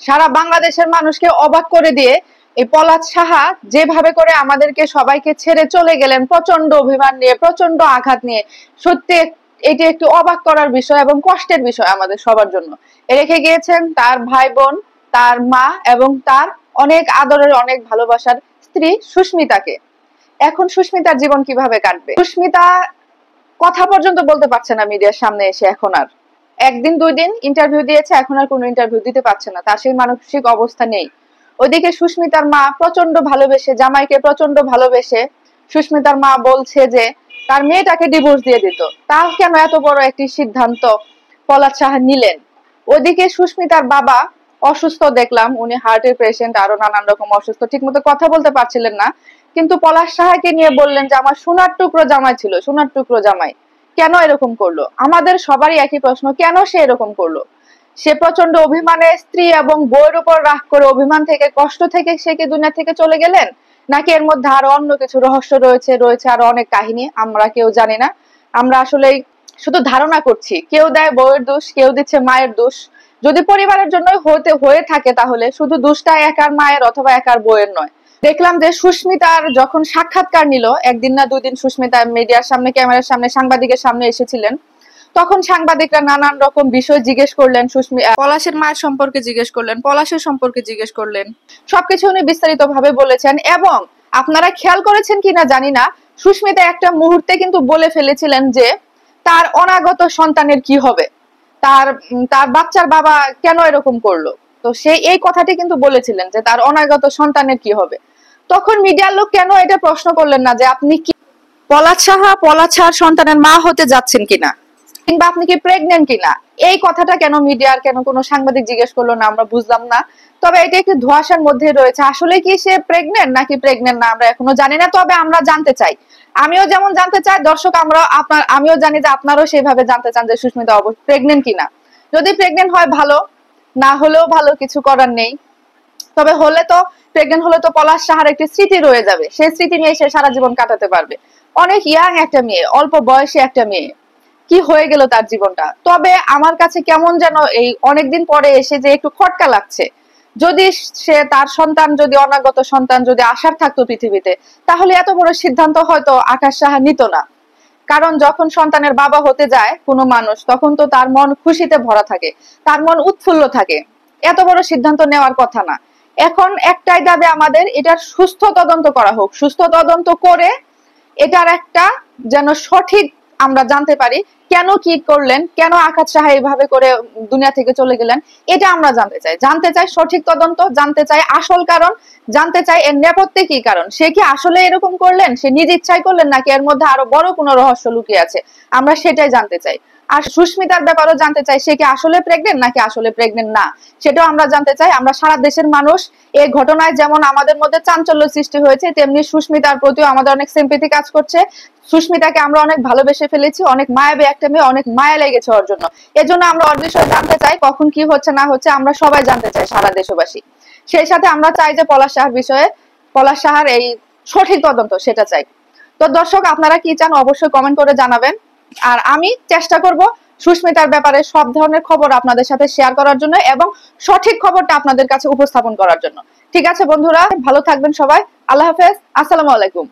সারা বাংলাদেশের মানুষকে অবাক করে দিয়ে এই পলাশ সাহা যেভাবে করে আমাদেরকে সবাইকে ছেড়ে চলে গেলেন প্রচন্ড অভিমান নিয়ে, প্রচন্ড আঘাত নিয়ে, সত্যি এটি একটি অবাক করার বিষয় এবং কষ্টের বিষয় আমাদের সবার জন্য। রেখে গিয়েছেন তার ভাই বোন, তার মা এবং তার অনেক আদরের অনেক ভালোবাসার স্ত্রী সুস্মিতাকে। এখন সুস্মিতার জীবন কিভাবে কাটবে? সুস্মিতা কথা পর্যন্ত বলতে পারছে না মিডিয়ার সামনে এসে। এখন আর একদিন দুই দিন ইন্টারভিউ দিয়েছে, এখন আর কোনো ইন্টারভিউ দিতে পারছে না, তার সেই মানসিক অবস্থা নেই। ওইদিকে সুস্মিতার মা প্রচন্ড ভালোবেসে, জামাইকে প্রচন্ড ভালোবেসে সুস্মিতার মা বলছে যে তার মেয়েটাকে ডিভোর্স দিয়ে দিত। তার কেন এত বড় একটি সিদ্ধান্ত পলাশ সাহা নিলেন? ওইদিকে সুস্মিতার বাবা অসুস্থ, দেখলাম উনি হার্টের পেশেন্ট, আরো নানান রকম অসুস্থ, ঠিক মতো কথা বলতে পারছিলেন না। কিন্তু পলাশ সাহাকে নিয়ে বললেন যে আমার সোনার টুকরো জামাই ছিল, সোনার টুকরো জামাই কেন এরকম করলো? আমাদের সবারই একই প্রশ্ন, কেন সে এরকম করলো? সে প্রচন্ড অভিমানে স্ত্রী এবং বউয়ের উপর রাগ করে, অভিমান থেকে, কষ্ট থেকে সে কি দুনিয়া থেকে চলে গেলেন, নাকি এর মধ্যে আরো অন্য কিছু রহস্য রয়েছে আরো অনেক কাহিনী, আমরা কেউ জানি না। আমরা আসলে শুধু ধারণা করছি, কেউ দেয় বউয়ের দোষ, কেউ দিচ্ছে মায়ের দোষ। যদি পরিবারের জন্য হয়ে থাকে তাহলে শুধু দোষটা একার মায়ের অথবা একার বউয়ের নয়। দেখলাম যে সুস্মিতার যখন সাক্ষাৎকার নিল, একদিন না দুদিন সুস্মিতা মিডিয়ার সামনে, ক্যামেরার সামনে, সাংবাদিকের সামনে এসেছিলেন, তখন সাংবাদিকরা নানান রকম বিষয় জিজ্ঞেস করলেন। পলাশের মায়ের সম্পর্কে জিজ্ঞেস করলেন, পলাশের সম্পর্কে জিজ্ঞেস করলেন, সবকিছু উনি বিস্তারিত ভাবে বলেছেন। এবং আপনারা খেয়াল করেছেন কিনা জানি না, সুস্মিতা একটা মুহূর্তে কিন্তু বলে ফেলেছিলেন যে তার অনাগত সন্তানের কি হবে, তার তার বাচ্চার বাবা কেন এরকম করলো। তো সে এই কথাটি কিন্তু বলেছিলেন যে তার অনাগত সন্তানের কি হবে। তখন মিডিয়ার লোক কেন এটা প্রশ্ন করলেন না যে আপনি কি পলাশ সাহার সন্তানের মা হতে যাচ্ছেন কিনা, কিংবা আপনি কি প্রেগনেন্ট কিনা? এই কথাটা কেন মিডিয়ার, কেন কোনো সাংবাদিক জিজ্ঞেস করলো না, আমরা বুঝলাম না। তবে এটা একটু ধোঁয়াশার মধ্যে রয়েছে, আসলে কি সে প্রেগনেন্ট নাকি প্রেগনেন্ট না আমরা এখনো জানি না। তবে আমরা জানতে চাই, আমিও যেমন জানতে চাই, দর্শক আমিও জানি যে আপনারাও সেইভাবে জানতে চান যে সুস্মিতা প্রেগনেন্ট কিনা। যদি প্রেগনেন্ট হয় ভালো, না হলেও ভালো, কিছু করার নেই। তবে প্রেগনেন্ট হলে তো পলাশ সাহার একটি স্মৃতি রয়ে যাবে, সেই স্মৃতি নিয়ে সে সারা জীবন কাটাতে পারবে। অনেক ইয়াং একটা মেয়ে, অল্প বয়সী একটা মেয়ে, কি হয়ে গেল তার জীবনটা। তবে আমার কাছে কেমন যেন এই অনেকদিন পরে এসে যে একটু খটকা লাগছে। যদি সে তার সন্তান, যদি অনাগত সন্তান যদি আসার থাকতো পৃথিবীতে, তাহলে এত বড় সিদ্ধান্ত হয়তো আকাশ সাহা নিত না। কারণ যখন সন্তানের বাবা হতে যায় কোনো মানুষ, তখন তো তার মন খুশিতে ভরা থাকে, তার মন উৎফুল্ল থাকে, এত বড় সিদ্ধান্ত নেওয়ার কথা না। এখন একটাই দাবি আমাদের, এটার সুস্থ তদন্ত করা হোক, সুস্থ তদন্ত করে এটার একটা যেন সঠিক আমরা জানতে পারি, কেন কি করলেন, কেন আকাশ সাহা এইভাবে করে দুনিয়া থেকে চলে গেলেন, এটা আমরা জানতে চাই সঠিক তদন্ত, জানতে চাই আসল কারণ, জানতে চাই এর নেপথ্যে কি কারণ। সে কি আসলে এরকম করলেন, সে নিজ ইচ্ছায় করলেন, নাকি এর মধ্যে আরো বড় কোনো রহস্য লুকিয়ে আছে, আমরা সেটাই জানতে চাই। আর সুস্মিতার ব্যাপারেও জানতে চাই, সে কি আসলে প্রেগনেন্ট নাকি আসলে প্রেগনেন্ট না, সেটাও আমরা জানতে চাই। আমরা সারা দেশের মানুষ এই ঘটনায় যেমন আমাদের মধ্যে চাঞ্চল্য সৃষ্টি হয়েছে, তেমনি সুস্মিতার প্রতিও আমাদের অনেক সিম্পেথি কাজ করছে। সুস্মিতাকে আমরা অনেক ভালোবেসে ফেলেছি, অনেক মায়াবী একটা মেয়ে, অনেক মায়া লেগেছে ওর জন্য। এজন্য আমরা ওর বিষয়ে জানতে চাই, কখন কি হচ্ছে না হচ্ছে আমরা সবাই জানতে চাই, সারা দেশবাসী। সেই সাথে আমরা চাই যে পলাশ সাহার বিষয়ে, পলাশ সাহার এই সঠিক তদন্ত, সেটা চাই। তো দর্শক, আপনারা কি চান অবশ্যই কমেন্ট করে জানাবেন। আর আমি চেষ্টা করব সুস্মিতার ব্যাপারে সব ধরনের খবর আপনাদের সাথে শেয়ার করার জন্য এবং সঠিক খবরটা আপনাদের কাছে উপস্থাপন করার জন্য। ঠিক আছে বন্ধুরা, ভালো থাকবেন সবাই। আল্লাহ হাফেজ, আসসালামু আলাইকুম।